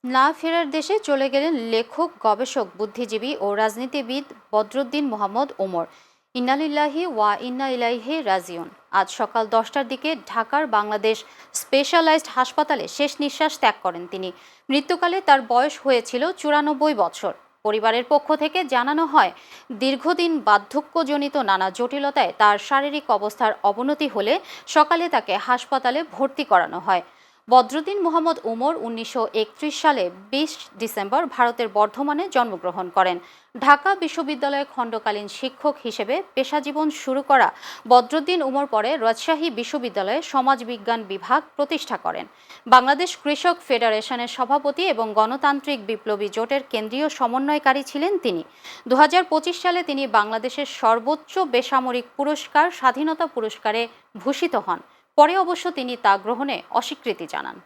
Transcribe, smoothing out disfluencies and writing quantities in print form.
না ফেরার দেশে চলে গেলেন লেখক, গবেষক, বুদ্ধিজীবী ও রাজনীতিবিদ বদরুদ্দীন মোহাম্মদ ওমর। ইন্না লিল্লাহি ওয়া ইন্না ইলাইহি রাজিউন। আজ সকাল 10টার দিকে ঢাকার বাংলাদেশ স্পেশালাইজড হাসপাতালে শেষ নিঃশ্বাস ত্যাগ করেন তিনি। মৃত্যুকালে তার বয়স হয়েছিল 94 বছর। পরিবারের পক্ষ থেকে জানানো হয়, দীর্ঘদিন বার্ধক্যজনিত নানা জটিলতায় তার শারীরিক অবস্থার অবনতি হলে সকালে তাকে হাসপাতালে ভর্তি করানো হয়। বদরুদ্দীন মোহাম্মদ ওমর 1931 সালে 20 ডিসেম্বর ভারতের বর্ধমানে জন্মগ্রহণ করেন। ঢাকা বিশ্ববিদ্যালয়ে খণ্ডকালীন শিক্ষক হিসেবে পেশাজীবন শুরু করা বদরুদ্দীন ওমর পরে রাজশাহী বিশ্ববিদ্যালয়ে সমাজবিজ্ঞান বিভাগ প্রতিষ্ঠা করেন। বাংলাদেশ কৃষক ফেডারেশনের সভাপতি এবং গণতান্ত্রিক বিপ্লবী জোটের কেন্দ্রীয় সমন্বয়কারী ছিলেন তিনি। 2025 সালে তিনি বাংলাদেশের সর্বোচ্চ বেসামরিক পুরস্কার স্বাধীনতা পুরস্কারে ভূষিত হন। পরে অবশ্য তিনি তা গ্রহণে অস্বীকৃতি জানান।